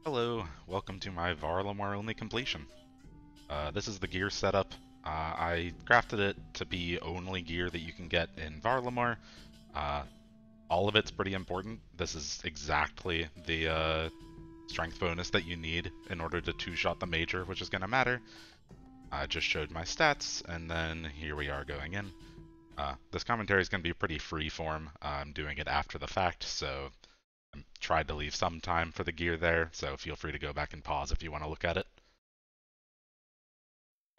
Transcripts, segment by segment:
Hello, welcome to my Varlamore only completion. This is the gear setup. I crafted it to be only gear that you can get in Varlamore. All of it's pretty important. This is exactly the strength bonus that you need in order to two-shot the major, which is going to matter. I just showed my stats, and then here we are going in. This commentary is going to be pretty free-form. I'm doing it after the fact, so I tried to leave some time for the gear there, so feel free to go back and pause if you want to look at it.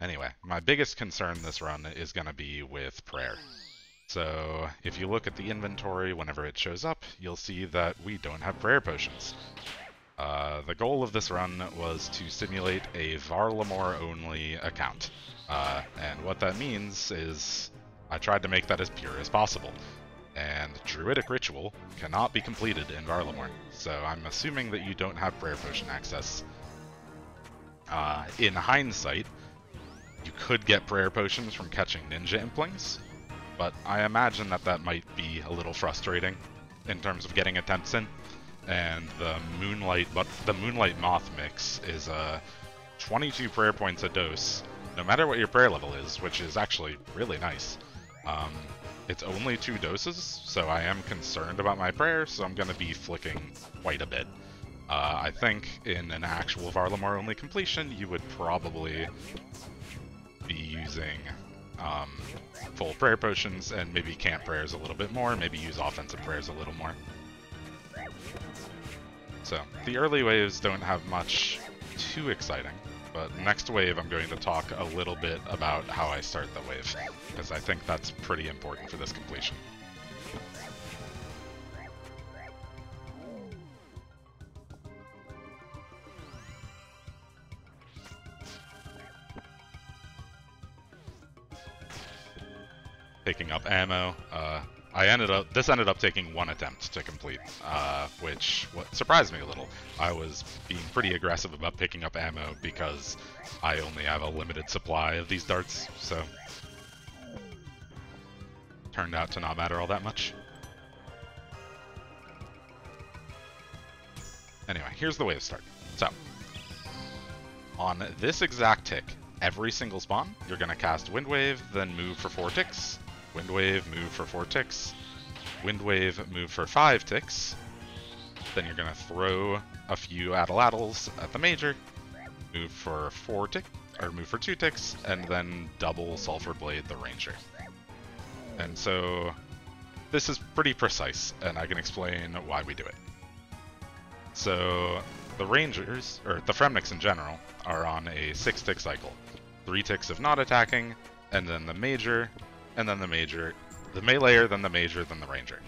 Anyway, my biggest concern this run is going to be with prayer. So if you look at the inventory whenever it shows up, you'll see that we don't have prayer potions. The goal of this run was to simulate a Varlamore only account. And what that means is I tried to make that as pure as possible. And Druidic Ritual cannot be completed in Varlamore, so I'm assuming that you don't have prayer potion access. In hindsight, you could get prayer potions from catching ninja implings, but I imagine that that might be a little frustrating in terms of getting attempts in. And the Moonlight Moth mix is 22 prayer points a dose, no matter what your prayer level is, which is actually really nice. It's only 2 doses, so I am concerned about my prayer, so I'm going to be flicking quite a bit. I think in an actual Varlamore only completion, you would probably be using full prayer potions and maybe camp prayers a little bit more, maybe use offensive prayers a little more. So the early waves don't have much too exciting, but next wave I'm going to talk a little bit about how I start the wave, because I think that's pretty important for this completion. Picking up ammo. This ended up taking 1 attempt to complete, which surprised me a little. I was being pretty aggressive about picking up ammo because I only have a limited supply of these darts, so turned out to not matter all that much. Anyway, here's the wave start. So, on this exact tick, every single spawn, you're going to cast Wind Wave, then move for 4 ticks. Wind Wave, move for 4 ticks. Wind Wave, move for 5 ticks. Then you're going to throw a few Atlatls at the major, move for 2 ticks, and then double Sulphur Blade the ranger. And so this is pretty precise, and I can explain why we do it. So the rangers, or the Fremniks in general, are on a 6-tick cycle. 3 ticks of not attacking, and then the major, and then the major, the meleeer, then the major, then the ranger.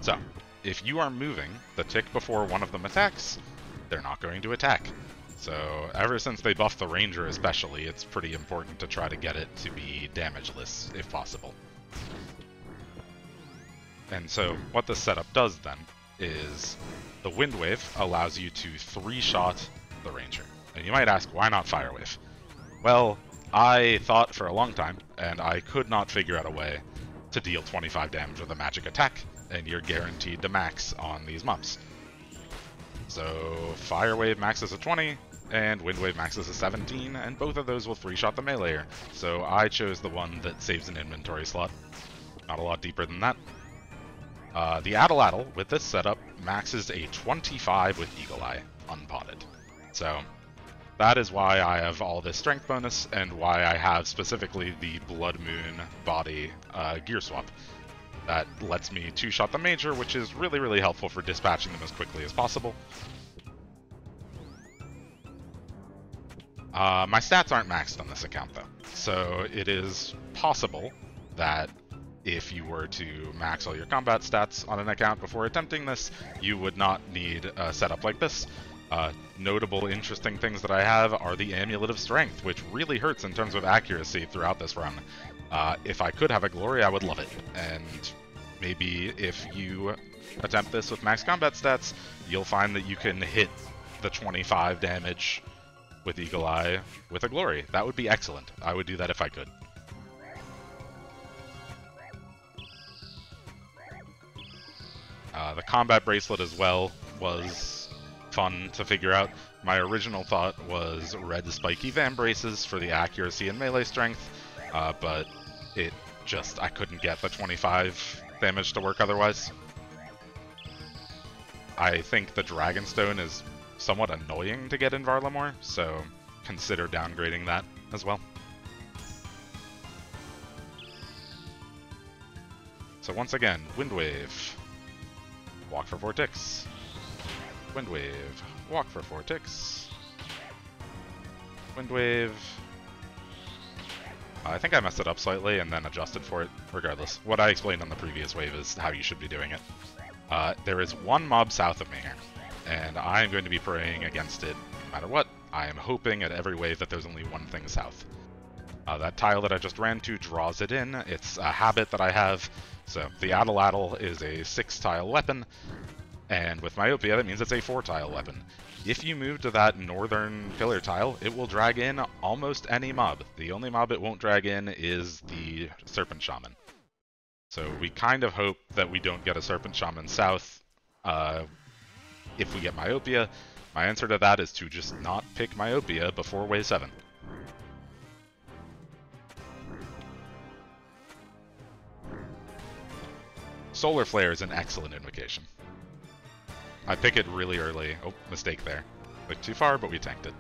So, if you are moving the tick before one of them attacks, they're not going to attack. So, ever since they buffed the ranger especially, it's pretty important to try to get it to be damageless, if possible. And so, what this setup does then, is the Wind Wave allows you to 3-shot the ranger. And you might ask, why not Fire Wave? Well, I thought for a long time, and I could not figure out a way to deal 25 damage with a magic attack, and you're guaranteed to max on these mobs. So Fire Wave maxes at 20, and Wind Wave maxes at 17, and both of those will 3-shot the meleeer. So I chose the one that saves an inventory slot. Not a lot deeper than that. The Atlatl, with this setup, maxes a 25 with Eagle Eye, unpotted. So that is why I have all this strength bonus, and why I have specifically the Bloodmoon body gear swap. That lets me 2-shot the major, which is really, really helpful for dispatching them as quickly as possible. My stats aren't maxed on this account, though. So it is possible that if you were to max all your combat stats on an account before attempting this, you would not need a setup like this. Notable interesting things that I have are the Amulet of Strength, which really hurts in terms of accuracy throughout this run. If I could have a glory, I would love it. And maybe if you attempt this with max combat stats, you'll find that you can hit the 25 damage with Eagle Eye with a glory. That would be excellent. I would do that if I could. The combat bracelet as well was fun to figure out. My original thought was red spiky Van braces for the accuracy and melee strength, but it just, I couldn't get the 25 damage to work otherwise. I think the Dragonstone is somewhat annoying to get in Varlamore, so consider downgrading that as well. So once again, Windwave, walk for Vortex, Windwave, walk for Vortex, Windwave. I think I messed it up slightly and then adjusted for it. Regardless, what I explained on the previous wave is how you should be doing it. There is one mob south of me here, and I am going to be praying against it no matter what. I am hoping at every wave that there's only one thing south. That tile that I just ran to draws it in. It's a habit that I have. So the Atlatl is a 6-tile weapon, and with Myopia that means it's a 4-tile weapon. If you move to that northern pillar tile, it will drag in almost any mob. The only mob it won't drag in is the Serpent Shaman. So we kind of hope that we don't get a Serpent Shaman south if we get Myopia. My answer to that is to just not pick Myopia before wave 7. Solar Flare is an excellent invocation. I pick it really early. Oh, mistake there. Clicked too far, but we tanked it.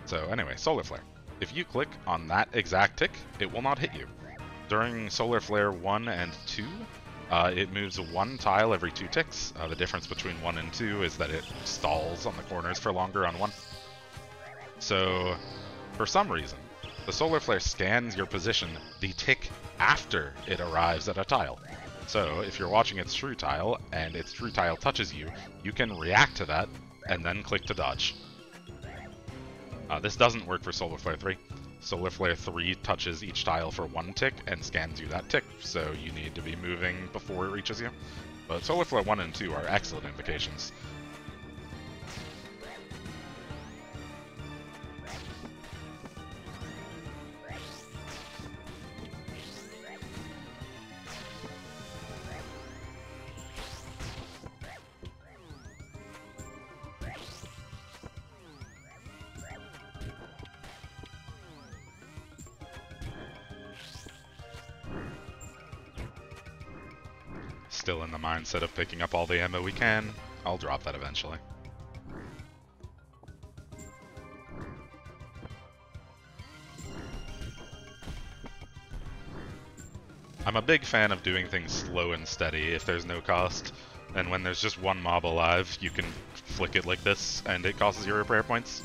So anyway, Solar Flare. If you click on that exact tick, it will not hit you. During Solar Flare 1 and 2, it moves 1 tile every 2 ticks. The difference between 1 and 2 is that it stalls on the corners for longer on 1. So, for some reason, the Solar Flare scans your position the tick after it arrives at a tile. So, if you're watching its true tile, and its true tile touches you, you can react to that, and then click to dodge. This doesn't work for Solar Flare 3. Solar Flare 3 touches each tile for 1 tick, and scans you that tick, so you need to be moving before it reaches you. But Solar Flare 1 and 2 are excellent invocations. Still in the mindset of picking up all the ammo we can. I'll drop that eventually. I'm a big fan of doing things slow and steady if there's no cost, and when there's just one mob alive, you can flick it like this, and it costs 0 prayer points.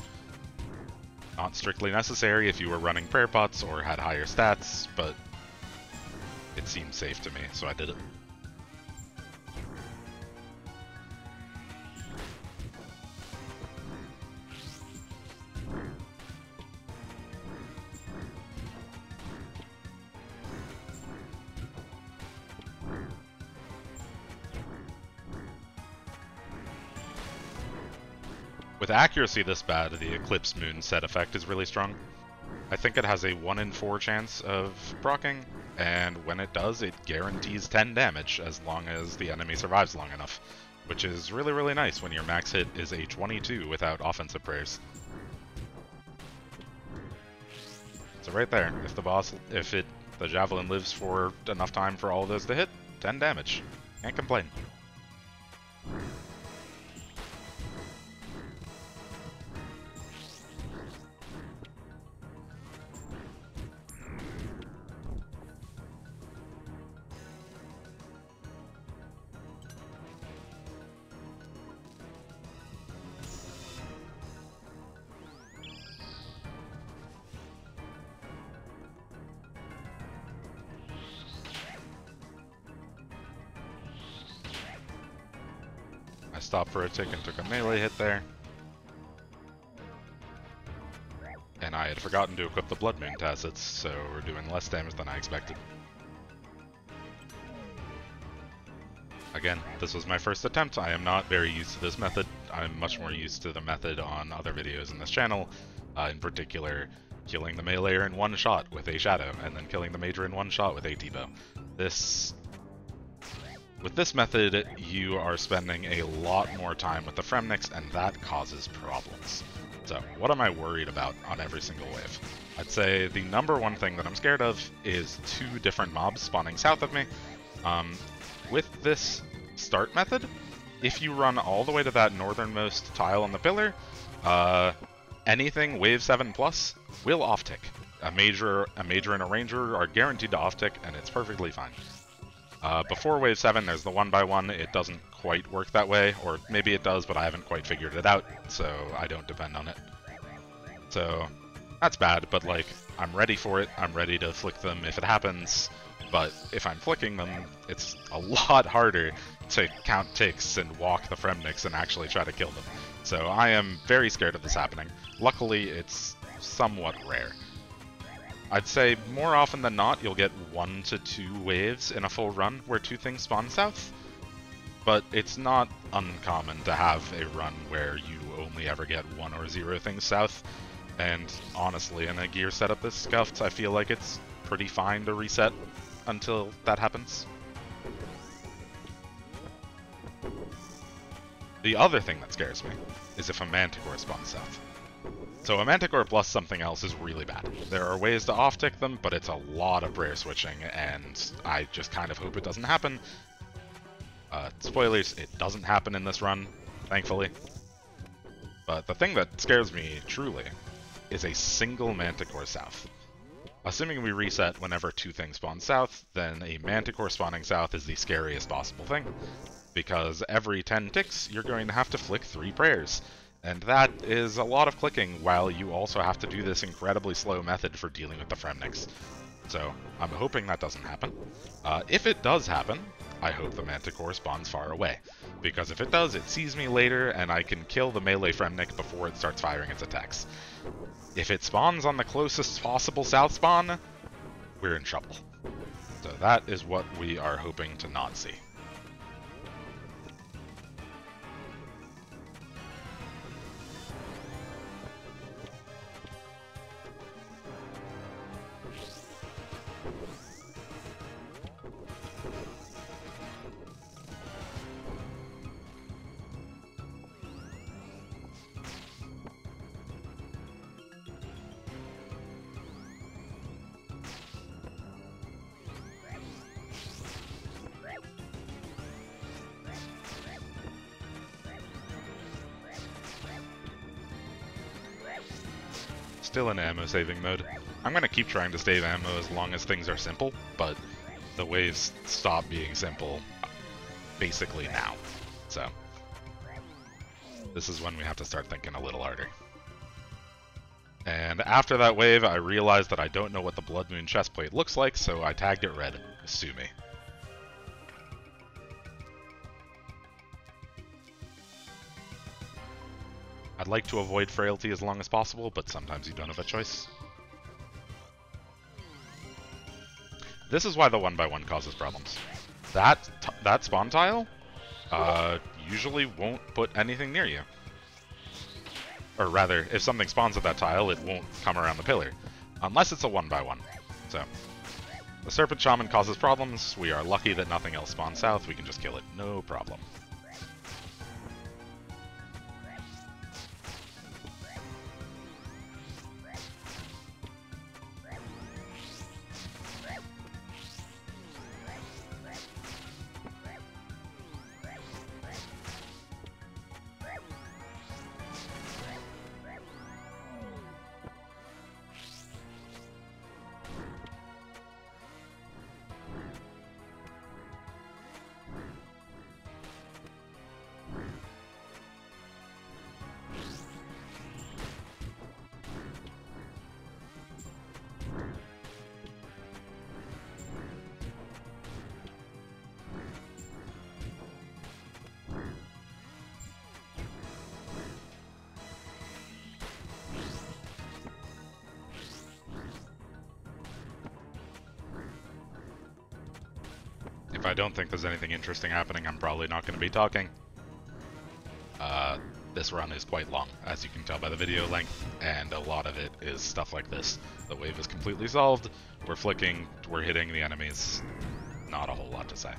Not strictly necessary if you were running prayer pots or had higher stats, but it seemed safe to me, so I did it. With accuracy this bad, the Eclipse Moon set effect is really strong. I think it has a 1 in 4 chance of proccing, and when it does, it guarantees 10 damage as long as the enemy survives long enough, which is really, really nice when your max hit is a 22 without offensive prayers. So right there, if the Javelin lives for enough time for all of those to hit, 10 damage. Can't complain. I stopped for a tick and took a melee hit there. And I had forgotten to equip the Bloodmoon tacits, so we're doing less damage than I expected. Again, this was my first attempt. I am not very used to this method. I'm much more used to the method on other videos in this channel, in particular killing the meleeer in one shot with a shadow, and then killing the major in one shot with a T-bow. This With this method, you are spending a lot more time with the Fremnix, and that causes problems. So, what am I worried about on every single wave? I'd say the number one thing that I'm scared of is 2 different mobs spawning south of me. With this start method, if you run all the way to that northernmost tile on the pillar, anything wave 7 plus will off-tick. A major and a ranger are guaranteed to off-tick, and it's perfectly fine. Before wave 7, there's the 1x1. It doesn't quite work that way, or maybe it does, but I haven't quite figured it out, so I don't depend on it. So, that's bad, but like, I'm ready for it. I'm ready to flick them if it happens, but if I'm flicking them, it's a lot harder to count ticks and walk the Fremnix and actually try to kill them. So I am very scared of this happening. Luckily, it's somewhat rare. I'd say more often than not, you'll get 1 to 2 waves in a full run where 2 things spawn south, but it's not uncommon to have a run where you only ever get 1 or 0 things south, and honestly, in a gear setup this scuffed, I feel like it's pretty fine to reset until that happens. The other thing that scares me is if a Manticore spawns south. So a Manticore plus something else is really bad. There are ways to off-tick them, but it's a lot of prayer switching, and I just kind of hope it doesn't happen. Spoilers, it doesn't happen in this run, thankfully. But the thing that scares me, truly, is a single Manticore south. Assuming we reset whenever 2 things spawn south, then a Manticore spawning south is the scariest possible thing. Because every 10 ticks, you're going to have to flick 3 prayers. And that is a lot of clicking, while you also have to do this incredibly slow method for dealing with the Fremnix. So, I'm hoping that doesn't happen. If it does happen, I hope the Manticore spawns far away. Because if it does, it sees me later, and I can kill the melee Fremnix before it starts firing its attacks. If it spawns on the closest possible south spawn, we're in trouble. So that is what we are hoping to not see. Still in ammo saving mode. I'm going to keep trying to save ammo as long as things are simple, but the waves stop being simple basically now. So this is when we have to start thinking a little harder. And after that wave, I realized that I don't know what the Bloodmoon chestplate looks like, so I tagged it red. Sue me. I'd like to avoid frailty as long as possible, but sometimes you don't have a choice. This is why the 1x1 causes problems. That spawn tile usually won't put anything near you. Or rather, if something spawns at that tile, it won't come around the pillar. Unless it's a 1x1. So, the Serpent Shaman causes problems. We are lucky that nothing else spawns south. We can just kill it, no problem. If I don't think there's anything interesting happening, I'm probably not going to be talking. This run is quite long, as you can tell by the video length, and a lot of it is stuff like this. The wave is completely solved, we're flicking, we're hitting the enemies. Not a whole lot to say.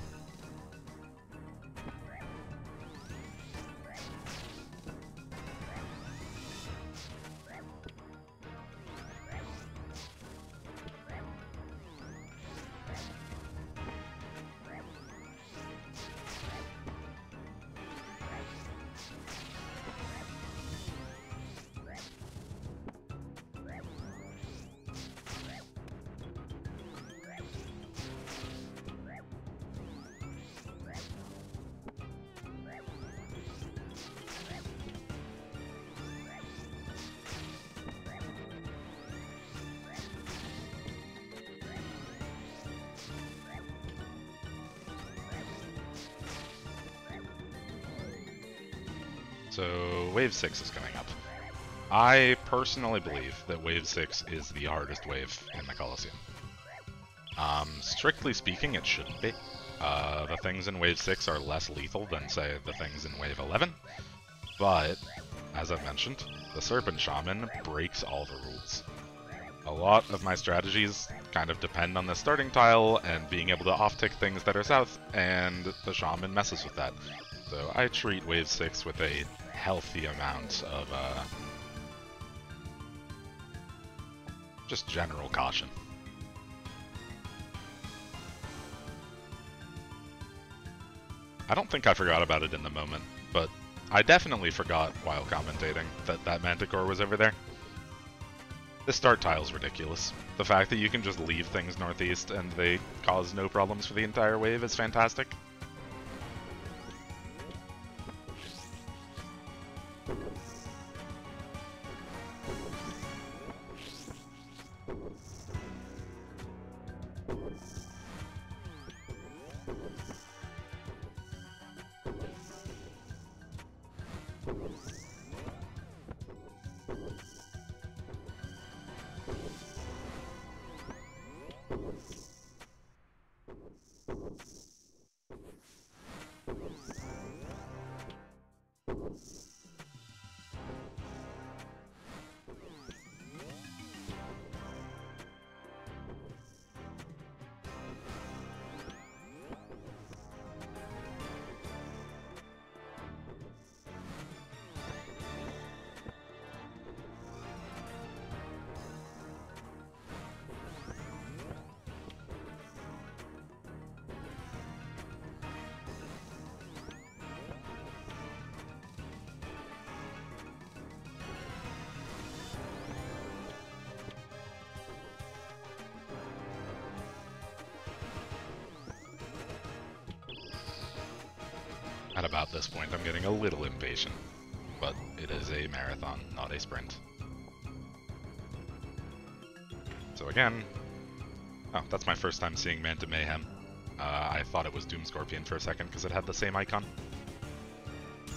So Wave 6 is coming up. I personally believe that Wave 6 is the hardest wave in the Colosseum. Strictly speaking, it shouldn't be. The things in Wave 6 are less lethal than, say, the things in Wave 11. But, as I've mentioned, the Serpent Shaman breaks all the rules. A lot of my strategies kind of depend on the starting tile and being able to off-tick things that are south, and the Shaman messes with that. So I treat Wave 6 with a healthy amount of, just general caution. I don't think I forgot about it in the moment, but I definitely forgot while commentating that Manticore was over there. The start tile's ridiculous. The fact that you can just leave things northeast and they cause no problems for the entire wave is fantastic. At about this point, I'm getting a little impatient, but it is a marathon, not a sprint. So again, oh, that's my first time seeing Manta Mayhem. I thought it was Doom Scorpion for a second because it had the same icon.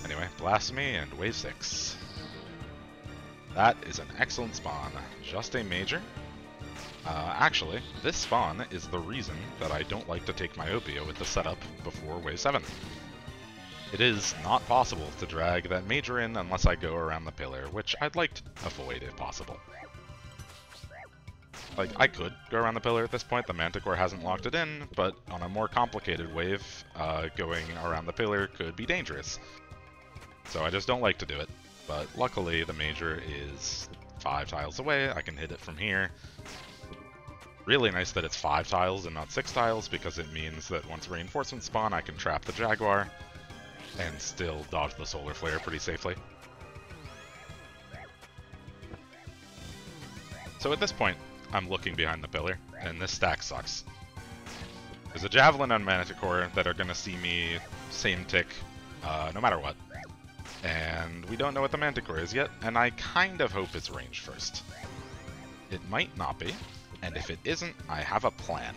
Anyway, Blasphemy and Wave 6. That is an excellent spawn. Just a major. Actually, this spawn is the reason that I don't like to take Myopia with the setup before Wave 7. It is not possible to drag that major in unless I go around the pillar, which I'd like to avoid if possible. Like, I could go around the pillar at this point, the Manticore hasn't locked it in, but on a more complicated wave, going around the pillar could be dangerous. So I just don't like to do it, but luckily the major is 5 tiles away, I can hit it from here. Really nice that it's 5 tiles and not 6 tiles, because it means that once reinforcements spawn I can trap the Jaguar and still dodge the Solar Flare pretty safely. So at this point, I'm looking behind the pillar, and this stack sucks. There's a Javelin and Manticore that are going to see me same tick no matter what. And we don't know what the Manticore is yet, and I kind of hope it's range first. It might not be, and if it isn't, I have a plan.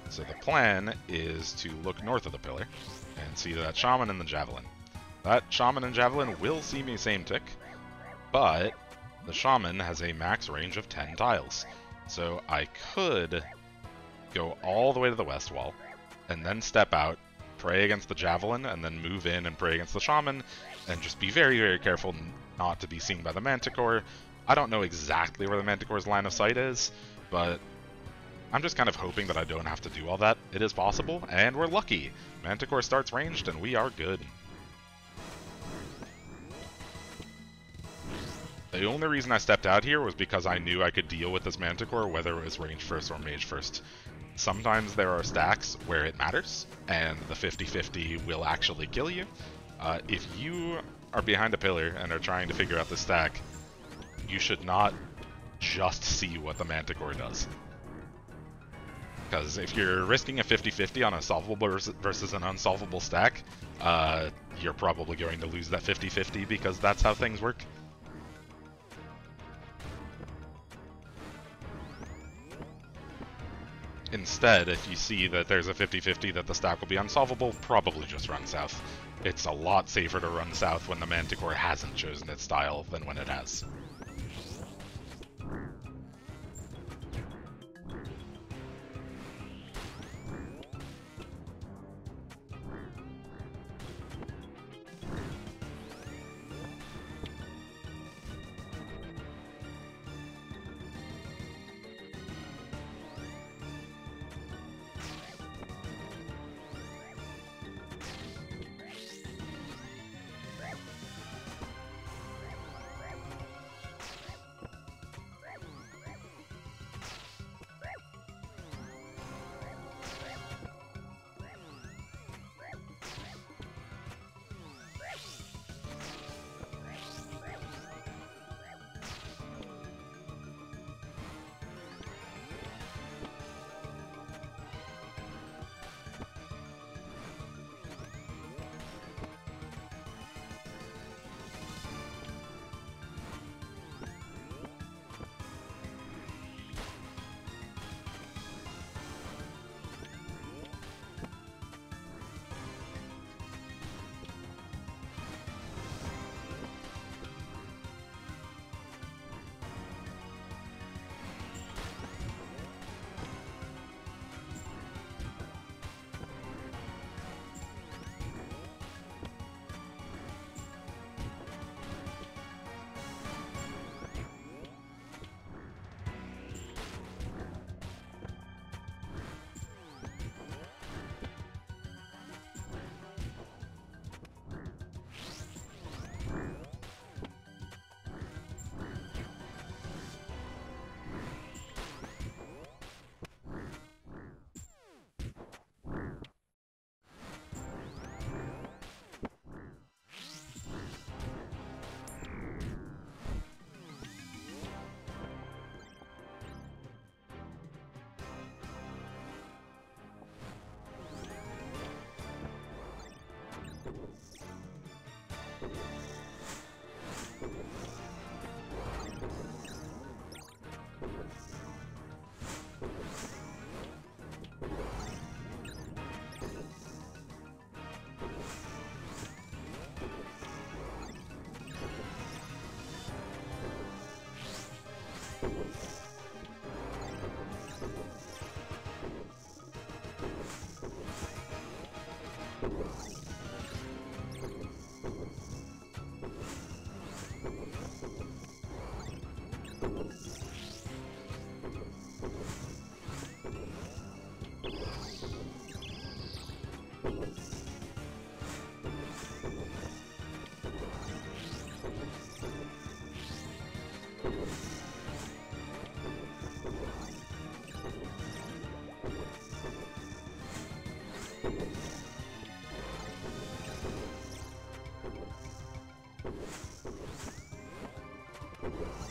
So the plan is to look north of the pillar and see that Shaman and the Javelin. That Shaman and Javelin will see me same tick, but the Shaman has a max range of 10 tiles. So I could go all the way to the west wall, and then step out, pray against the Javelin, and then move in and pray against the Shaman, and just be very, very careful not to be seen by the Manticore. I don't know exactly where the Manticore's line of sight is, but I'm just kind of hoping that I don't have to do all that. It is possible, and we're lucky. Manticore starts ranged, and we are good. The only reason I stepped out here was because I knew I could deal with this Manticore, whether it was range first or mage first. Sometimes there are stacks where it matters, and the 50-50 will actually kill you. If you are behind a pillar and are trying to figure out the stack, you should not just see what the Manticore does. Because if you're risking a 50-50 on a solvable versus an unsolvable stack, you're probably going to lose that 50-50 because that's how things work. Instead, if you see that there's a 50-50 that the stack will be unsolvable, probably just run south. It's a lot safer to run south when the Manticore hasn't chosen its style than when it has.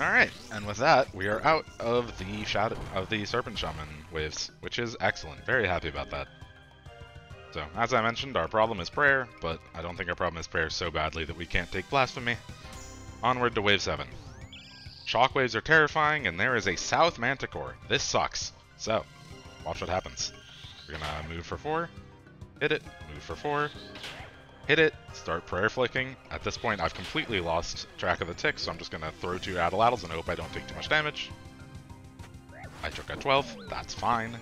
Alright, and with that, we are out of the Serpent Shaman waves, which is excellent. Very happy about that. So, as I mentioned, our problem is prayer, but I don't think our problem is prayer so badly that we can't take blasphemy. Onward to wave 7. Shockwaves are terrifying, and there is a South Manticore. This sucks. So, watch what happens. We're gonna move for 4, hit it, move for 4, hit it, start prayer flicking. At this point, I've completely lost track of the ticks, so I'm just going to throw 2 Atlatls and hope I don't take too much damage. I took a 12, that's fine.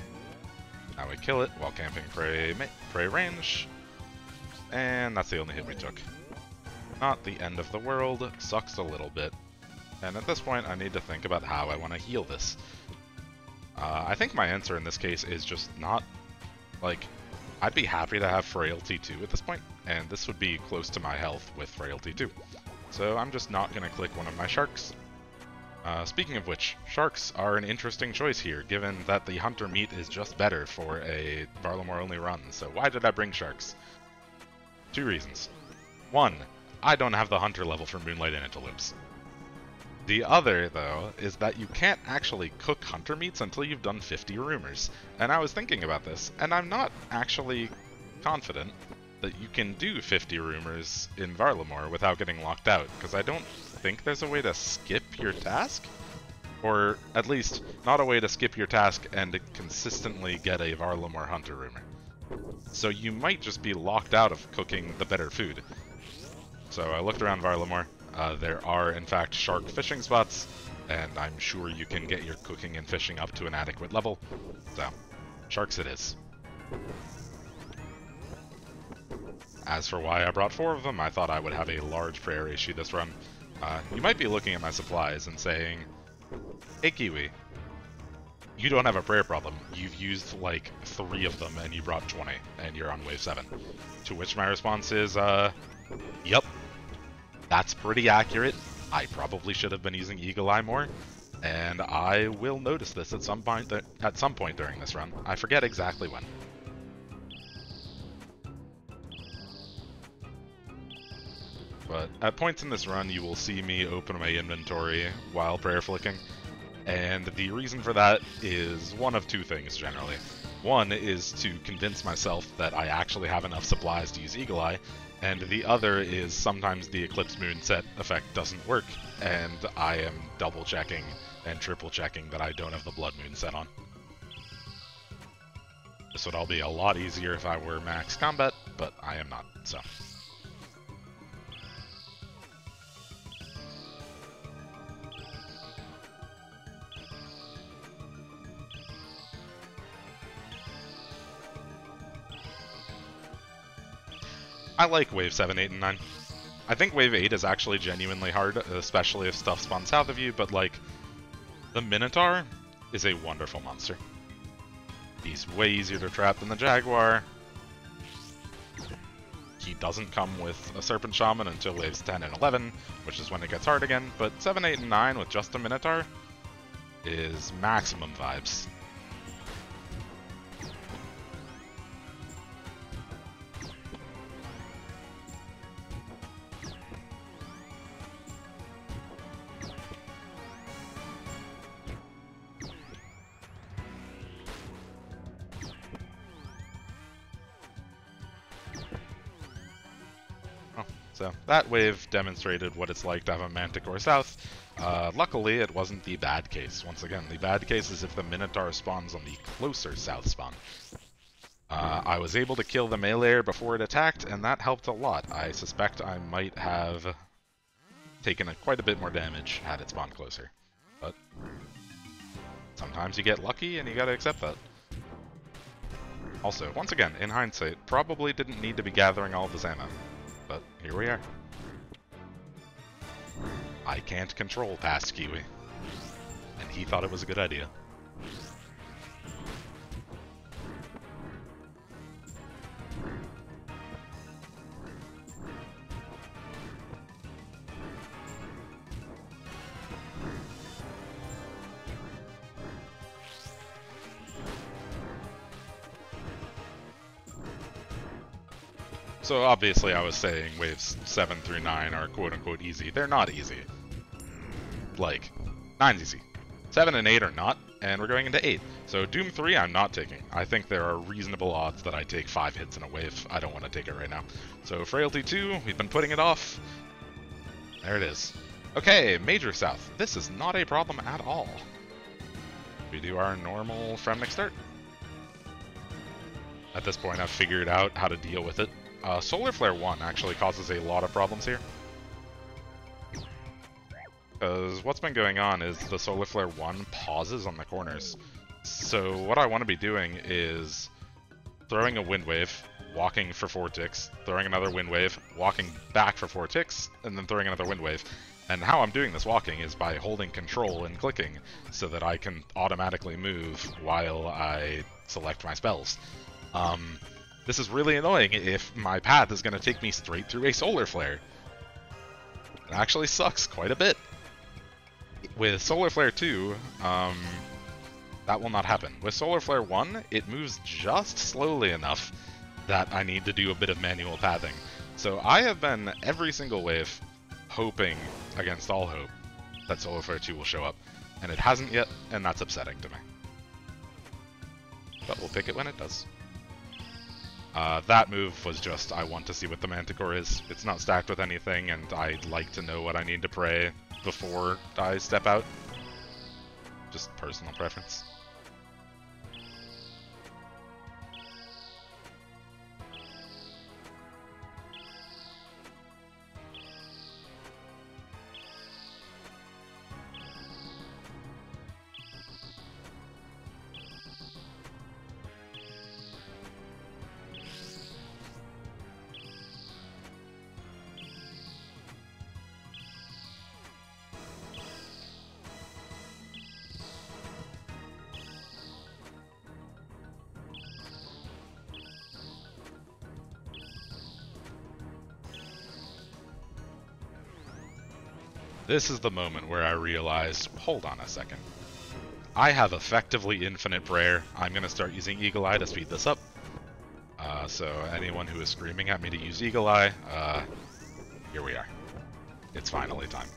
Now we kill it while camping prey range. And that's the only hit we took. Not the end of the world, sucks a little bit. And at this point, I need to think about how I want to heal this. I think my answer in this case is just not, like, I'd be happy to have Frailty 2 at this point, and this would be close to my health with Frailty 2. So I'm just not going to click one of my sharks. Speaking of which, sharks are an interesting choice here, given that the hunter meat is just better for a Varlamore only run. So why did I bring sharks? 2 reasons. 1, I don't have the hunter level for Moonlight and Eclipse. The other, though, is that you can't actually cook hunter meats until you've done 50 rumors. And I was thinking about this, and I'm not actually confident that you can do 50 rumors in Varlamore without getting locked out, because I don't think there's a way to skip your task. Or at least, not a way to skip your task and consistently get a Varlamore Hunter Rumor. So you might just be locked out of cooking the better food. So I looked around Varlamore. There are, in fact, shark fishing spots, and I'm sure you can get your cooking and fishing up to an adequate level. So, sharks it is. As for why I brought 4 of them, I thought I would have a large prayer ratio this run. You might be looking at my supplies and saying, "Hey Kiwi, you don't have a prayer problem. You've used like 3 of them and you brought 20, and you're on wave 7. To which my response is, yep. That's pretty accurate. I probably should have been using Eagle Eye more, and I will notice this at some point during this run. I forget exactly when. But at points in this run, you will see me open my inventory while prayer flicking, and the reason for that is one of 2 things generally. One is to convince myself that I actually have enough supplies to use Eagle Eye, and the other is sometimes the Eclipse Moon set effect doesn't work, and I am double checking and triple checking that I don't have the Bloodmoon set on. This would all be a lot easier if I were max combat, but I am not, so. I like Wave 7, 8, and 9. I think Wave 8 is actually genuinely hard, especially if stuff spawns south of you, but like, the Minotaur is a wonderful monster. He's way easier to trap than the Jaguar. He doesn't come with a Serpent Shaman until waves 10 and 11, which is when it gets hard again, but 7, 8, and 9 with just a Minotaur is maximum vibes. So that wave demonstrated what it's like to have a Manticore south. Luckily, it wasn't the bad case. Once again, the bad case is if the Minotaur spawns on the closer south spawn. I was able to kill the meleeer before it attacked, and that helped a lot. I suspect I might have taken quite a bit more damage had it spawned closer. But sometimes you get lucky, and you gotta accept that. Also, once again, in hindsight, probably didn't need to be gathering all of this ammo. But here we are. I can't control past Kiwi, and he thought it was a good idea. So obviously I was saying waves 7 through 9 are quote-unquote easy. They're not easy. Like, 9's easy. 7 and 8 are not, and we're going into 8. So Doom 3 I'm not taking. I think there are reasonable odds that I take 5 hits in a wave. I don't want to take it right now. So Frailty 2, we've been putting it off. There it is. Okay, Major South. This is not a problem at all. We do our normal Fremnic start. At this point I've figured out how to deal with it. Solar Flare 1 actually causes a lot of problems here. Because what's been going on is the Solar Flare 1 pauses on the corners. So what I want to be doing is throwing a Wind Wave, walking for 4 ticks, throwing another Wind Wave, walking back for 4 ticks, and then throwing another Wind Wave. And how I'm doing this walking is by holding control and clicking so that I can automatically move while I select my spells. This is really annoying if my path is going to take me straight through a Solar Flare. It actually sucks quite a bit. With Solar Flare 2, that will not happen. With Solar Flare 1, it moves just slowly enough that I need to do a bit of manual pathing. So I have been every single wave hoping against all hope that Solar Flare 2 will show up, and it hasn't yet, and that's upsetting to me. But we'll pick it when it does. That move was just, I want to see what the Manticore is. It's not stacked with anything, and I'd like to know what I need to pray before I step out. Just personal preference. This is the moment where I realized, hold on a second. I have effectively infinite prayer. I'm going to start using Eagle Eye to speed this up. So anyone who is screaming at me to use Eagle Eye, here we are. It's finally time.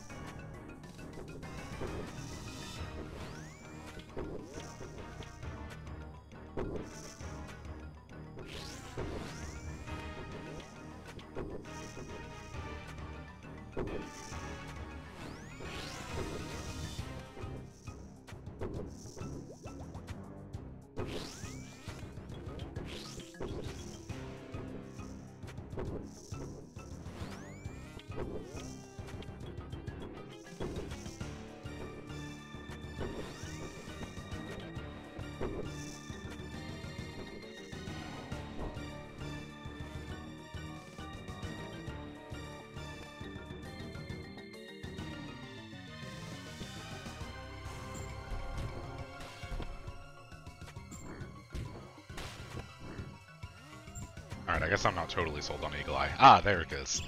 Alright, I guess I'm not totally sold on Eagle Eye. Ah, there it is.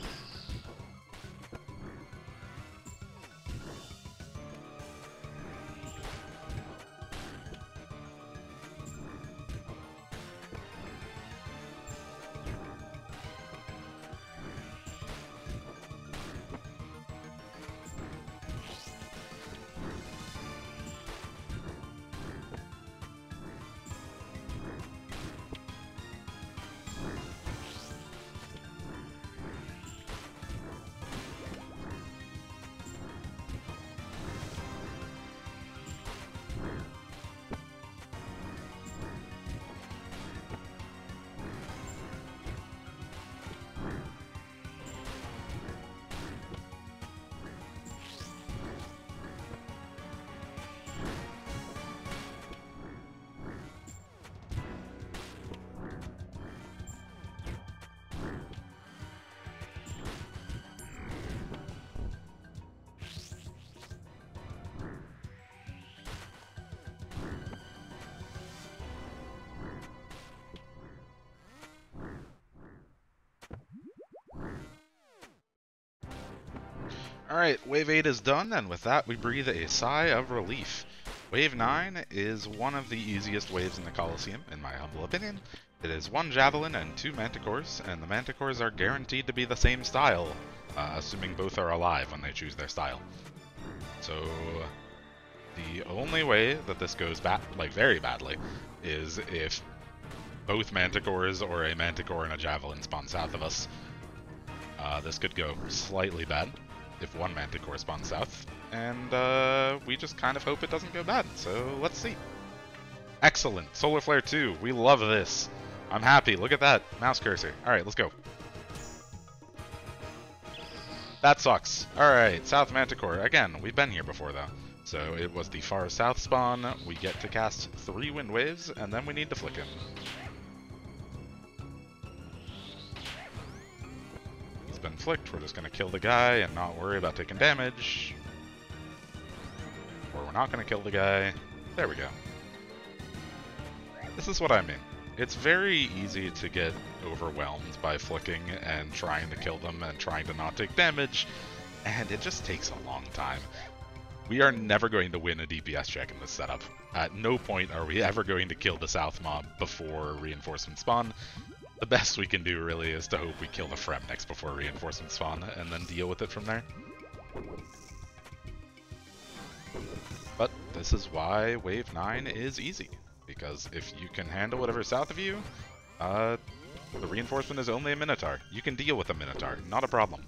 Alright, Wave 8 is done, and with that we breathe a sigh of relief. Wave 9 is one of the easiest waves in the Colosseum, in my humble opinion. It is 1 Javelin and 2 Manticores, and the Manticores are guaranteed to be the same style, assuming both are alive when they choose their style. So, the only way that this goes very badly is if both Manticores or a Manticore and a Javelin spawn south of us. This could go slightly bad if one Manticore spawns south, and we just kind of hope it doesn't go bad, so let's see. Excellent! Solar Flare 2, we love this! I'm happy, look at that! Mouse cursor. Alright, let's go. That sucks. Alright, South Manticore. Again, we've been here before though. So it was the far south spawn, we get to cast 3 Wind Waves, and then we need to flick him. Been flicked, we're just going to kill the guy and not worry about taking damage. Or we're not going to kill the guy. There we go. This is what I mean. It's very easy to get overwhelmed by flicking and trying to kill them and trying to not take damage, and it just takes a long time. We are never going to win a DPS check in this setup. At no point are we ever going to kill the south mob before reinforcements spawn. The best we can do, really, is to hope we kill the Fremnix before reinforcements spawn, and then deal with it from there. But this is why Wave 9 is easy, because if you can handle whatever's south of you, the reinforcement is only a Minotaur. You can deal with a Minotaur, not a problem.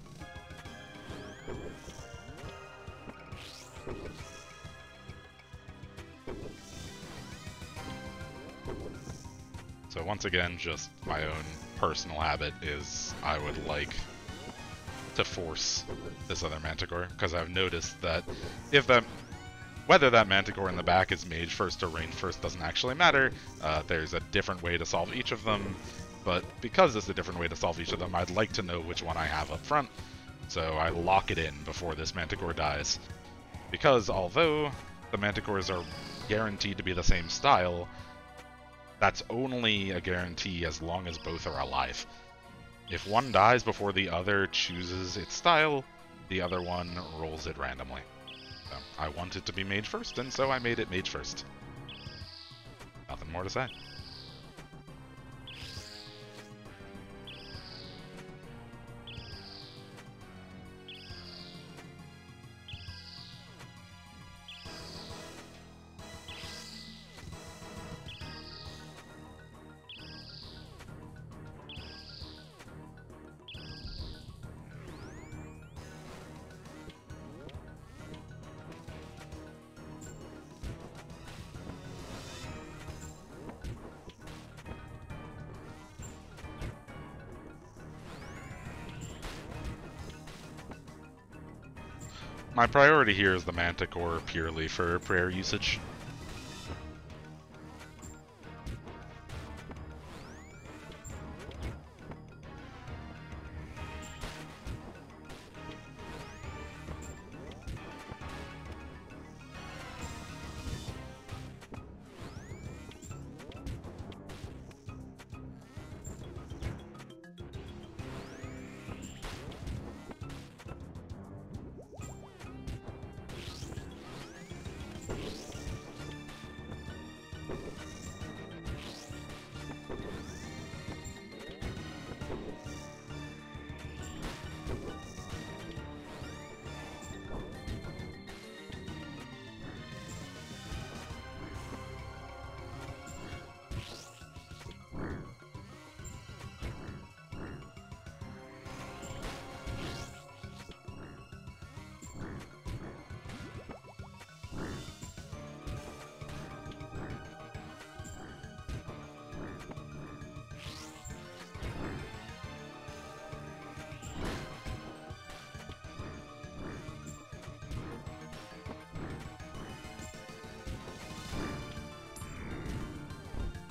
So once again, just my own personal habit is I would like to force this other Manticore, because I've noticed that whether that Manticore in the back is Mage first or Range first doesn't actually matter. There's a different way to solve each of them, but because there's a different way to solve each of them, I'd like to know which one I have up front, so I lock it in before this Manticore dies. Because although the Manticores are guaranteed to be the same style, that's only a guarantee as long as both are alive. If one dies before the other chooses its style, the other one rolls it randomly. So I want it to be Mage first, and so I made it Mage first. Nothing more to say. My priority here is the Manticore purely for prayer usage.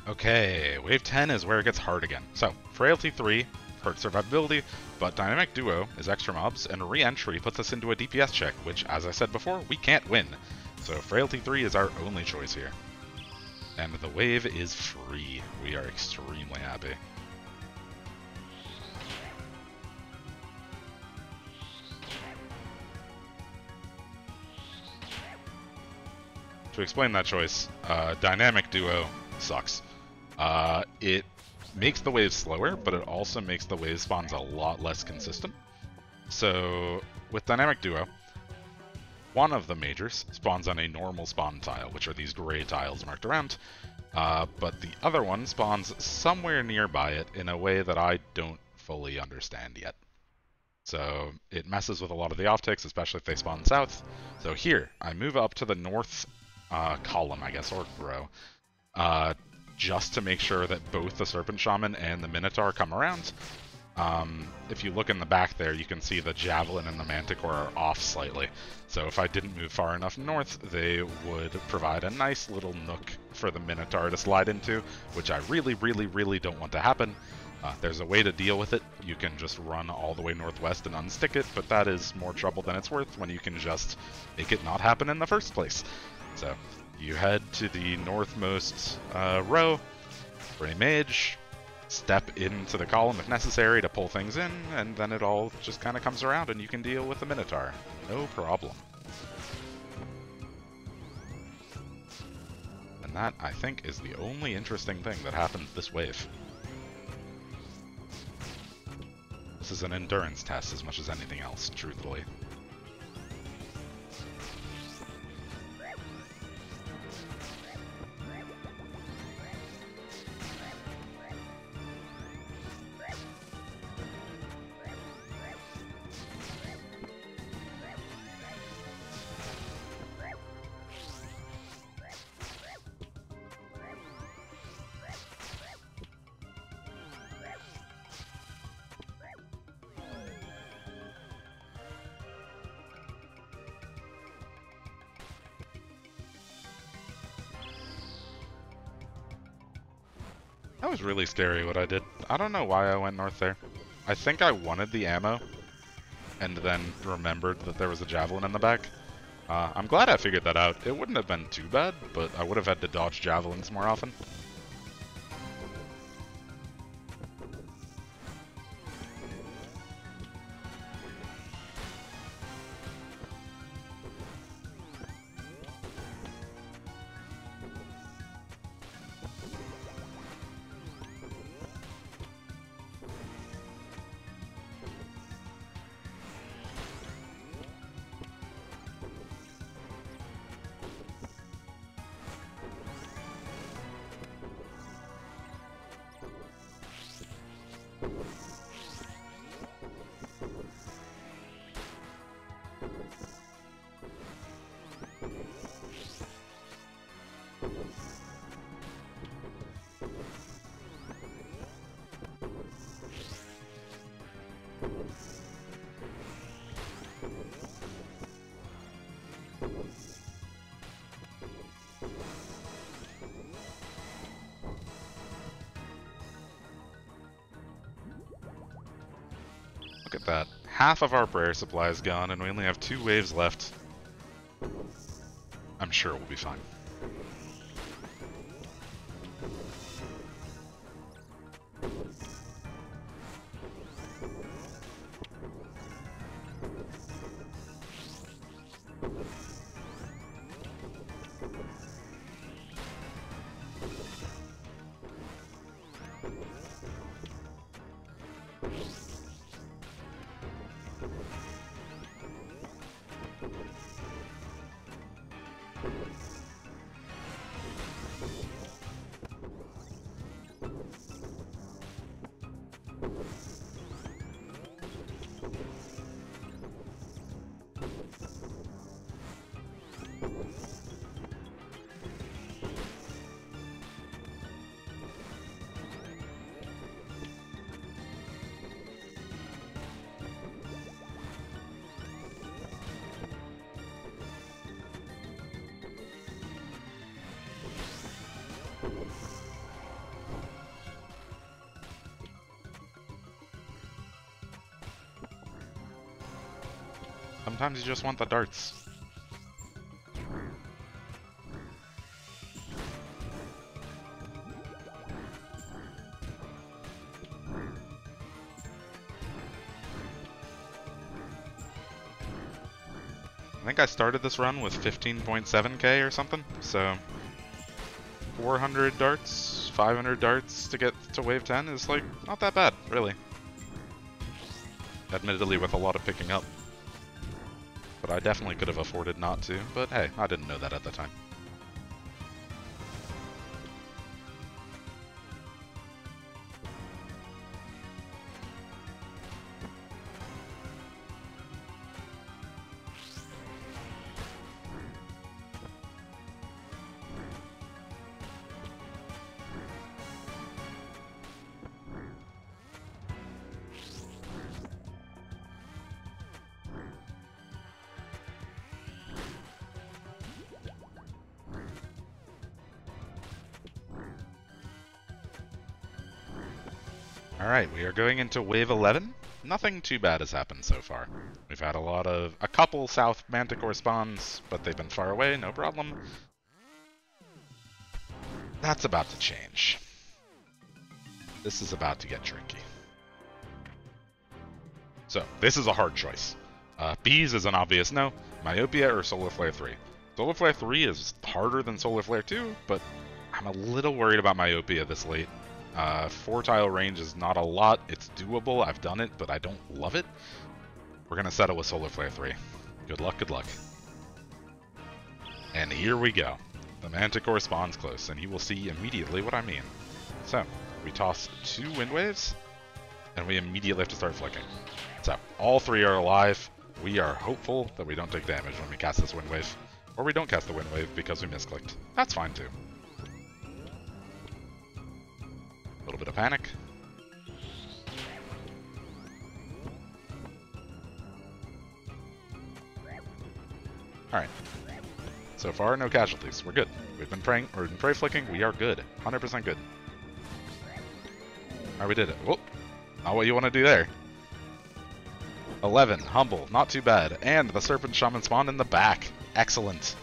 Okay, wave 10 is where it gets hard again. So, Frailty 3 hurts survivability, but Dynamic Duo is extra mobs, and Re-entry puts us into a DPS check, which, as I said before, we can't win. So Frailty 3 is our only choice here. And the wave is free. We are extremely happy. To explain that choice, Dynamic Duo sucks. It makes the waves slower, but it also makes the wave spawns a lot less consistent. So, with Dynamic Duo, one of the majors spawns on a normal spawn tile, which are these gray tiles marked around, but the other one spawns somewhere nearby it in a way that I don't fully understand yet. So, it messes with a lot of the optics, especially if they spawn south. So here, I move up to the north column, I guess, or row, just to make sure that both the Serpent Shaman and the Minotaur come around. If you look in the back there, you can see the Javelin and the Manticore are off slightly. So if I didn't move far enough north, they would provide a nice little nook for the Minotaur to slide into, which I really, really, really don't want to happen. There's a way to deal with it. You can just run all the way northwest and unstick it, but that is more trouble than it's worth when you can just make it not happen in the first place. So you head to the northmost row for a mage, step into the column if necessary to pull things in, and then it all just kind of comes around and you can deal with the Minotaur. No problem. And that, I think, is the only interesting thing that happens this wave. This is an endurance test as much as anything else, truthfully. That was really scary what I did. I don't know why I went north there. I think I wanted the ammo, and then remembered that there was a javelin in the back. I'm glad I figured that out. It wouldn't have been too bad, but I would have had to dodge javelins more often. Look at that. Half of our prayer supply is gone, and we only have 2 waves left. I'm sure we'll be fine. Sometimes you just want the darts. I think I started this run with 15.7k or something, so 400 darts, 500 darts to get to wave 10 is like not that bad, really. Admittedly with a lot of picking up. But I definitely could have afforded not to, but hey, I didn't know that at the time. Alright, we are going into wave 11. Nothing too bad has happened so far. We've had a couple South Manticore spawns, but they've been far away, no problem. That's about to change. This is about to get tricky. So, this is a hard choice. Bees is an obvious no. Myopia or Solar Flare 3. Solar Flare 3 is harder than Solar Flare 2, but I'm a little worried about Myopia this late. 4-tile range is not a lot. It's doable. I've done it, but I don't love it. We're going to settle with Solar Flare 3. Good luck, good luck. And here we go. The Manticore spawns close, and you will see immediately what I mean. So, we toss 2 wind waves, and we immediately have to start flicking. So, all 3 are alive. We are hopeful that we don't take damage when we cast this wind wave. Or we don't cast the wind wave because we misclicked. That's fine too. A little bit of panic. Alright. So far, no casualties. We're good. We've been praying, or been prey flicking. We are good. 100% good. Alright, we did it. Whoop. Not what you want to do there. 11. Humble. Not too bad. And the Serpent Shaman spawned in the back. Excellent.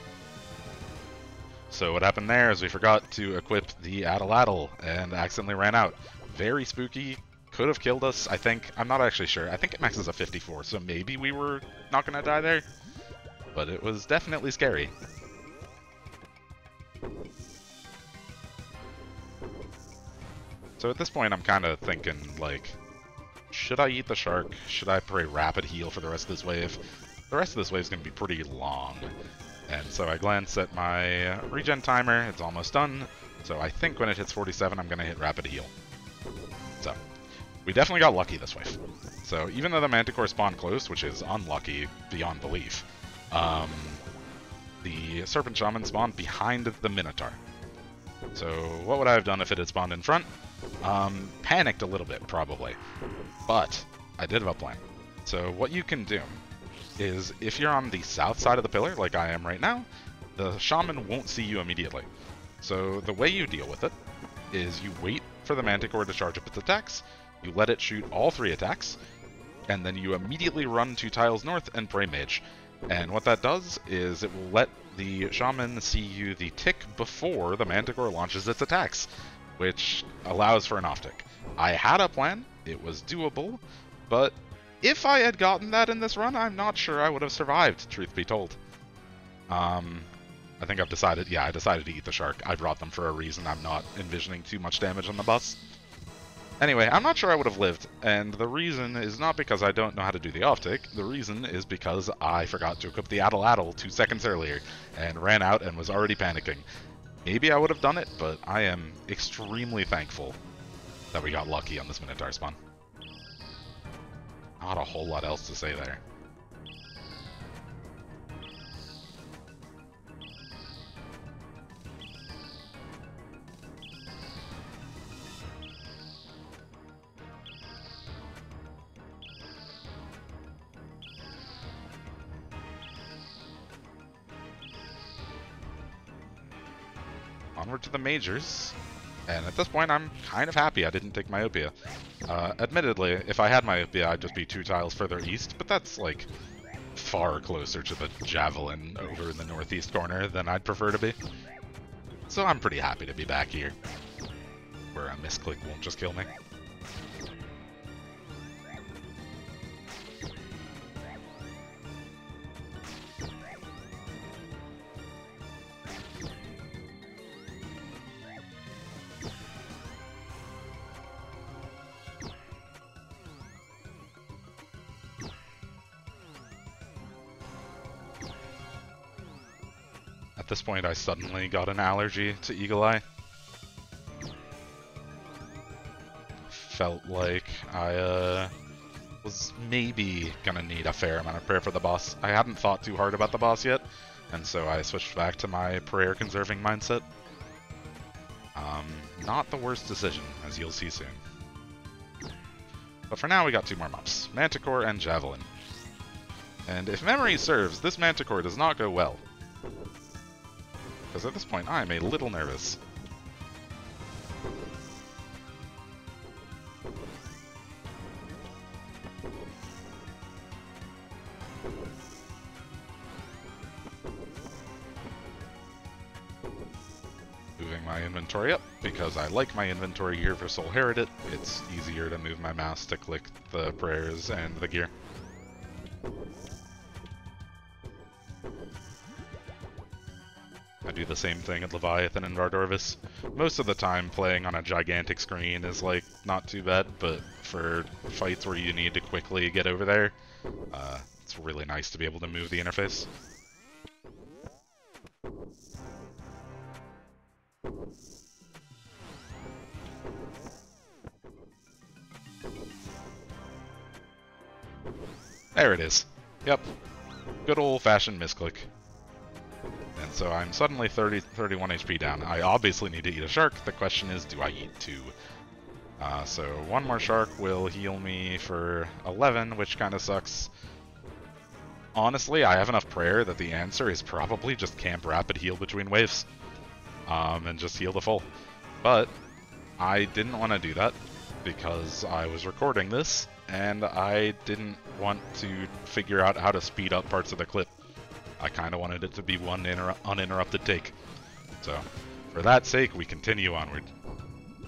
So what happened there is we forgot to equip the Atlatl and accidentally ran out. Very spooky. Could have killed us, I think. I'm not actually sure. I think it maxes at 54, so maybe we were not going to die there. But it was definitely scary. So at this point I'm kind of thinking, like, should I eat the shark? Should I pray rapid heal for the rest of this wave? The rest of this wave is going to be pretty long. And so I glance at my regen timer, it's almost done. So I think when it hits 47 I'm going to hit rapid heal. So, we definitely got lucky this wave. So even though the Manticore spawned close, which is unlucky beyond belief, the Serpent Shaman spawned behind the Minotaur. So what would I have done if it had spawned in front? Panicked a little bit, probably. But I did have a plan. So what you can do is, if you're on the south side of the pillar, like I am right now, the Shaman won't see you immediately. So the way you deal with it is you wait for the Manticore to charge up its attacks, you let it shoot all 3 attacks, and then you immediately run 2 tiles north and pray Mage. And what that does is it will let the Shaman see you the tick before the Manticore launches its attacks, which allows for an off-tick. I had a plan, it was doable, but if I had gotten that in this run, I'm not sure I would have survived, truth be told. I think I've decided, yeah, I decided to eat the shark. I brought them for a reason. I'm not envisioning too much damage on the boss. Anyway, I'm not sure I would have lived, and the reason is not because I don't know how to do the off-tick. The reason is because I forgot to equip the Atlatl 2 seconds earlier, and ran out and was already panicking. Maybe I would have done it, but I am extremely thankful that we got lucky on this Minotaur spawn. Not a whole lot else to say there. Onward to the majors, and at this point I'm kind of happy I didn't take myopia. Admittedly, if I had myopia I'd just be 2 tiles further east, but that's like far closer to the javelin over in the northeast corner than I'd prefer to be. So I'm pretty happy to be back here, where a misclick won't just kill me. At this point, I suddenly got an allergy to Eagle Eye. Felt like I was maybe gonna need a fair amount of prayer for the boss. I hadn't thought too hard about the boss yet, and so I switched back to my prayer-conserving mindset. Not the worst decision, as you'll see soon. But for now, we got 2 more mobs, Manticore and Javelin. And if memory serves, this Manticore does not go well. Because at this point, I'm a little nervous. Moving my inventory up, because I like my inventory gear for Soul Heredit. It's easier to move my mouse to click the prayers and the gear. I do the same thing at Leviathan and Vardorvis. Most of the time playing on a gigantic screen is like not too bad, but for fights where you need to quickly get over there, it's really nice to be able to move the interface. There it is. Yep. Good old-fashioned misclick. And so I'm suddenly 31 HP down. I obviously need to eat a shark. The question is, do I eat 2? So 1 more shark will heal me for 11, which kind of sucks. Honestly, I have enough prayer that the answer is probably just camp rapid heal between waves. And just heal the full. But I didn't want to do that. because I was recording this, and I didn't want to figure out how to speed up parts of the clip. I kind of wanted it to be one uninterrupted take. So, for that sake, we continue onward.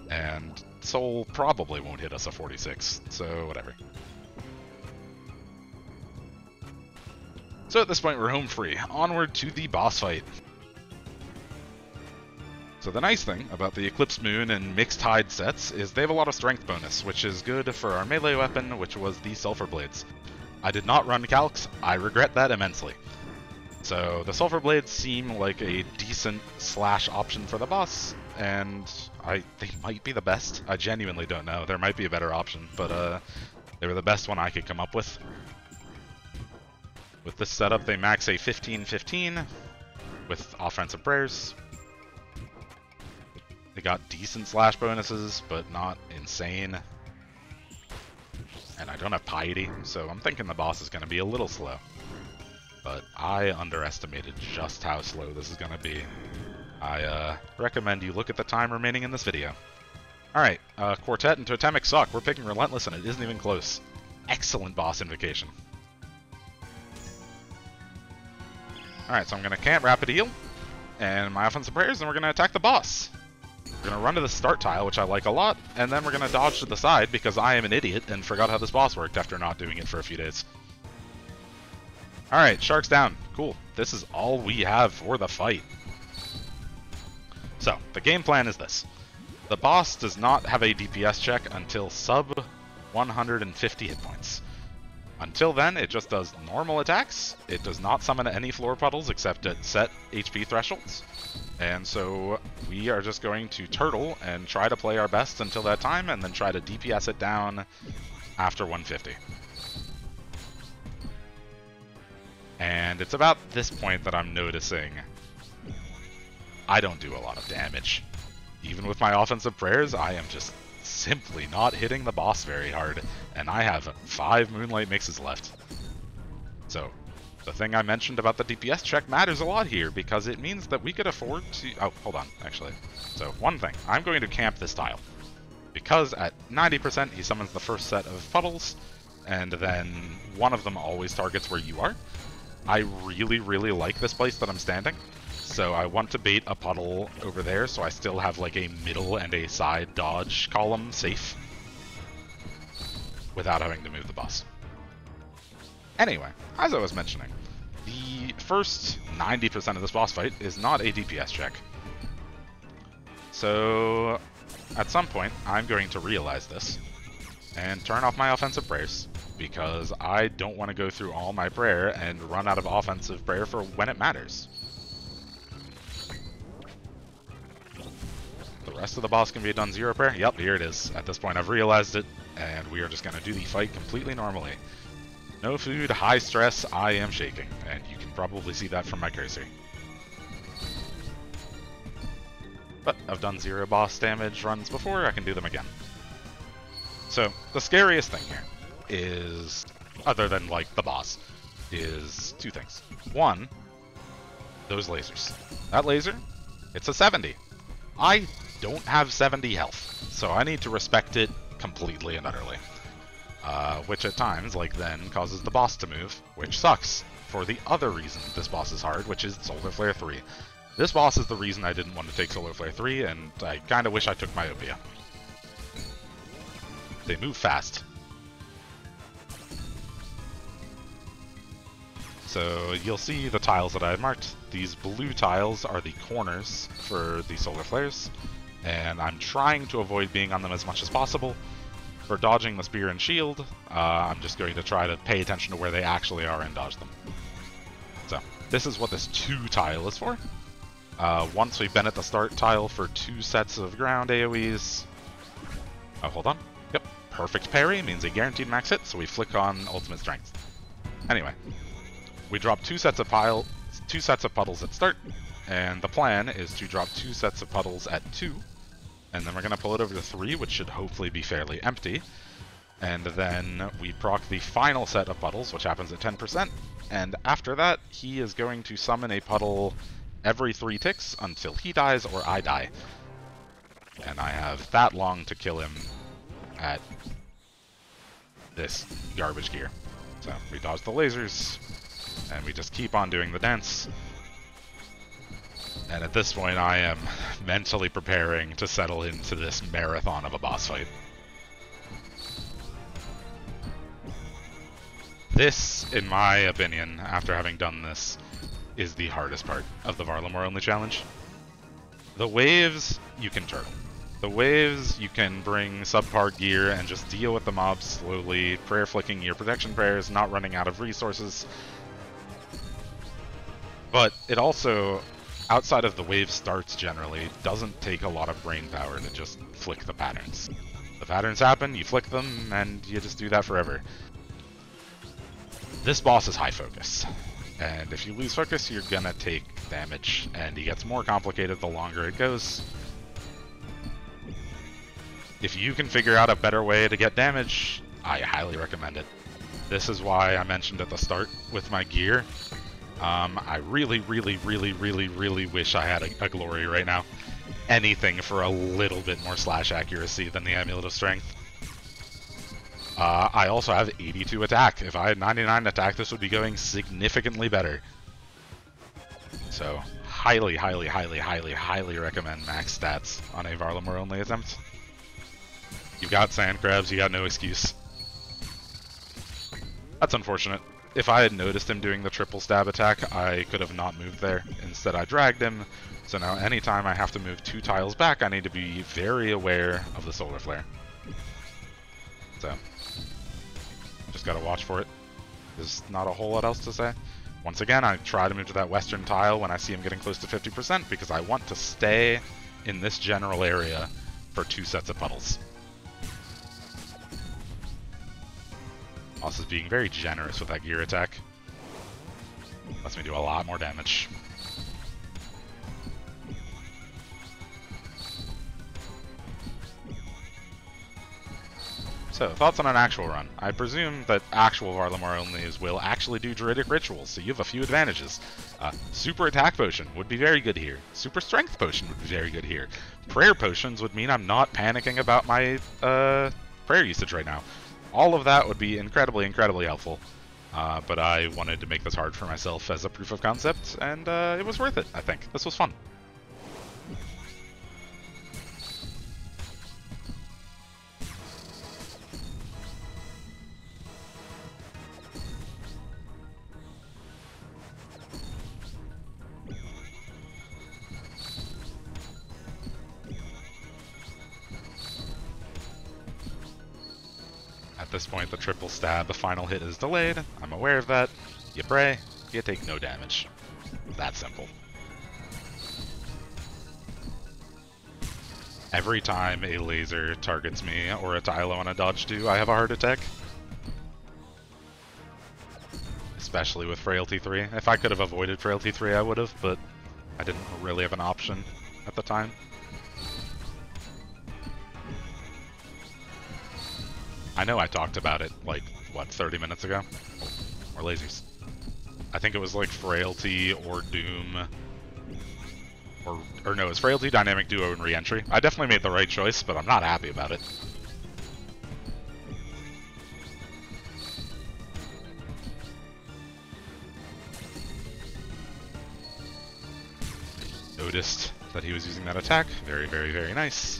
And Soul probably won't hit us a 46, so whatever. So at this point, we're home free. Onward to the boss fight. So the nice thing about the Eclipse Moon and Mixed Hide sets is they have a lot of strength bonus, which is good for our melee weapon, which was the Sulphur Blades. I did not run calcs, I regret that immensely. So the Sulphur Blades seem like a decent slash option for the boss, and they might be the best. I genuinely don't know. There might be a better option, but they were the best one I could come up with. With this setup, they max a 15-15 with offensive prayers. They got decent slash bonuses, but not insane. And I don't have piety, so I'm thinking the boss is going to be a little slow. But I underestimated just how slow this is going to be. I recommend you look at the time remaining in this video. Alright, Quartet and Totemic suck. We're picking Relentless and it isn't even close. Excellent boss invocation. Alright, so I'm going to camp Rapid Heal and my offensive prayers, and we're going to attack the boss. We're going to run to the start tile, which I like a lot, and then we're going to dodge to the side because I am an idiot and forgot how this boss worked after not doing it for a few days. Alright, Sharks down. Cool. This is all we have for the fight. So, the game plan is this. The boss does not have a DPS check until sub 150 hit points. Until then, it just does normal attacks. It does not summon any floor puddles except at set HP thresholds. And so we are just going to turtle and try to play our best until that time, and then try to DPS it down after 150. And it's about this point that I'm noticing I don't do a lot of damage. Even with my offensive prayers, I am just simply not hitting the boss very hard, and I have 5 Moonlight mixes left. So, the thing I mentioned about the DPS check matters a lot here, because it means that we could afford to... Oh, hold on, actually. So, one thing. I'm going to camp this tile. Because at 90%, he summons the first set of puddles, and then one of them always targets where you are. I really, really like this place that I'm standing. So I want to bait a puddle over there, so I still have like a middle and a side dodge column safe without having to move the boss. Anyway, as I was mentioning, the first 90% of this boss fight is not a DPS check. So at some point, I'm going to realize this and turn off my offensive prayers, because I don't want to go through all my prayer and run out of offensive prayer for when it matters. The rest of the boss can be done 0 prayer. Yep, here it is. At this point I've realized it, and we are just going to do the fight completely normally. No food, high stress, I am shaking, and you can probably see that from my cursor. But I've done 0 boss damage runs before, I can do them again. So, the scariest thing here is, other than like the boss, is 2 things. One, those lasers. That laser, it's a 70. I don't have 70 health, so I need to respect it completely and utterly. Which at times, like then, causes the boss to move, which sucks for the other reason this boss is hard, which is Solar Flare 3. This boss is the reason I didn't want to take Solar Flare 3, and I kind of wish I took Myopia. They move fast. So you'll see the tiles that I had marked. These blue tiles are the corners for the Solar Flares, and I'm trying to avoid being on them as much as possible. For dodging the spear and shield, I'm just going to try to pay attention to where they actually are and dodge them. So, this is what this 2 tile is for. Once we've been at the start tile for 2 sets of ground AoEs... Oh, hold on. Yep, perfect parry means a guaranteed max hit, so we flick on ultimate strength. Anyway, we drop 2 sets of puddles at start, and the plan is to drop 2 sets of puddles at 2, and then we're going to pull it over to 3, which should hopefully be fairly empty. And then we proc the final set of puddles, which happens at 10%, and after that, he is going to summon a puddle every 3 ticks until he dies or I die. And I have that long to kill him at this garbage gear. So we dodge the lasers, and we just keep on doing the dance. And at this point, I am mentally preparing to settle into this marathon of a boss fight. This, in my opinion, after having done this, is the hardest part of the Varlamore only challenge. The waves, you can turtle. The waves, you can bring subpar gear and just deal with the mobs slowly, prayer flicking your protection prayers, not running out of resources. But it also, outside of the wave starts generally, doesn't take a lot of brain power to just flick the patterns. The patterns happen, you flick them, and you just do that forever. This boss is high focus, and if you lose focus, you're gonna take damage, and he gets more complicated the longer it goes. If you can figure out a better way to get damage, I highly recommend it. This is why I mentioned at the start with my gear. I really wish I had a glory right now. Anything for a little bit more slash accuracy than the Amulet of Strength. I also have 82 attack. If I had 99 attack, this would be going significantly better. So, highly recommend max stats on a Varlamore only attempt. You've got sand crabs, you got no excuse. That's unfortunate. If I had noticed him doing the triple stab attack, I could have not moved there. Instead, I dragged him. So now anytime I have to move 2 tiles back, I need to be very aware of the solar flare. So, just gotta watch for it. There's not a whole lot else to say. Once again, I try to move to that western tile when I see him getting close to 50% because I want to stay in this general area for 2 sets of puddles. Moth is being very generous with that gear attack. Lets me do a lot more damage. So, thoughts on an actual run. I presume that actual Varlamore onlys will actually do Druidic Rituals, so you have a few advantages. Super Attack Potion would be very good here. Super Strength Potion would be very good here. Prayer Potions would mean I'm not panicking about my prayer usage right now. All of that would be incredibly helpful. But I wanted to make this hard for myself as a proof of concept, and it was worth it, I think. This was fun. At this point, the triple stab, the final hit is delayed. I'm aware of that. You pray, you take no damage. That simple. Every time a laser targets me or a tile I want to dodge to, I have a heart attack. Especially with Frailty 3. If I could have avoided Frailty 3, I would have, but I didn't really have an option at the time. I know I talked about it, like, what, 30 minutes ago? Or lasers. I think it was like Frailty or Doom. Or no, it was Frailty, Dynamic Duo, and Reentry. I definitely made the right choice, but I'm not happy about it. Noticed that he was using that attack. Very nice.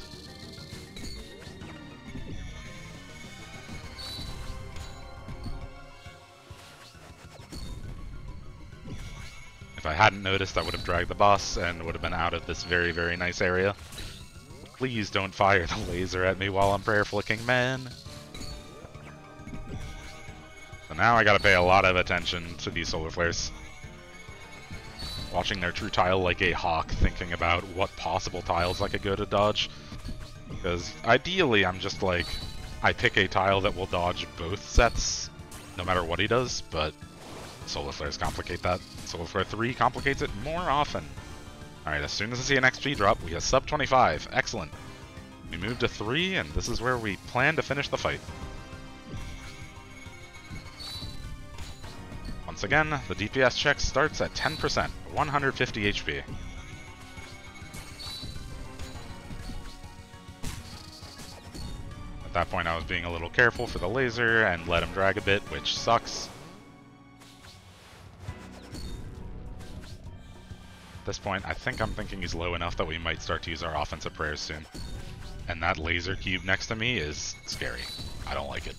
If I hadn't noticed, I would have dragged the boss and would have been out of this very nice area. Please don't fire the laser at me while I'm prayer flicking, man. So now I gotta pay a lot of attention to these solar flares. Watching their true tile like a hawk, thinking about what possible tiles I could go to dodge. Because ideally I'm just like, I pick a tile that will dodge both sets, no matter what he does, but solar flares complicate that. Solar Flare 3 complicates it more often. Alright, as soon as I see an XP drop, we have sub 25. Excellent. We move to 3, and this is where we plan to finish the fight. Once again, the DPS check starts at 10%, 150 HP. At that point I was being a little careful for the laser and let him drag a bit, which sucks. At this point, I think I'm thinking he's low enough that we might start to use our offensive prayers soon. And that laser cube next to me is scary. I don't like it.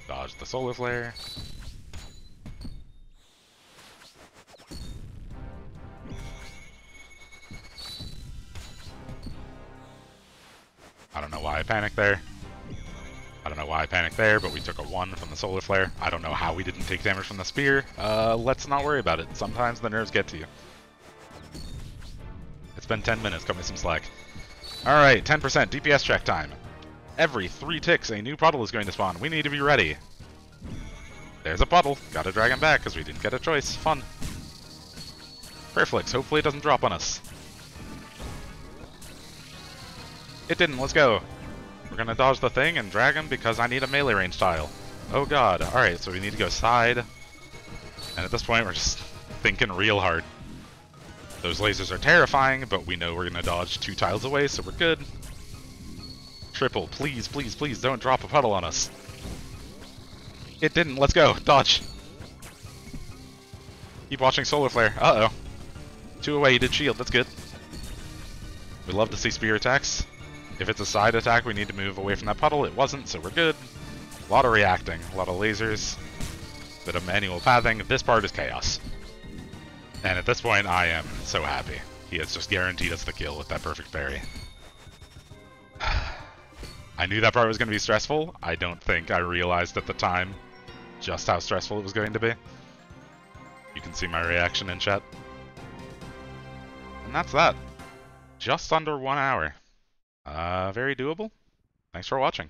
Dodge the solar flare. I don't know why I panicked there. I don't know why I panicked there, but we took a 1 from the solar flare. I don't know how we didn't take damage from the spear. Let's not worry about it. Sometimes the nerves get to you. It's been 10 minutes, cut me some slack. Alright, 10% DPS check time. Every 3 ticks, a new puddle is going to spawn. We need to be ready. There's a puddle. Gotta drag him back, because we didn't get a choice. Fun. Prayer flicks, hopefully it doesn't drop on us. It didn't, let's go. We're gonna dodge the thing and drag him because I need a melee range tile. Oh god, alright, so we need to go side. And at this point we're just thinking real hard. Those lasers are terrifying, but we know we're gonna dodge 2 tiles away, so we're good. Triple, please, please, please don't drop a puddle on us. It didn't, let's go, dodge. Keep watching solar flare, uh-oh. 2 away, he did shield, that's good. We love to see spear attacks. If it's a side attack, we need to move away from that puddle. It wasn't, so we're good. A lot of reacting, a lot of lasers, bit of manual pathing. This part is chaos. And at this point, I am so happy. He has just guaranteed us the kill with that perfect parry. I knew that part was going to be stressful. I don't think I realized at the time just how stressful it was going to be. You can see my reaction in chat. And that's that. Just under 1 hour. Very doable. Thanks for watching.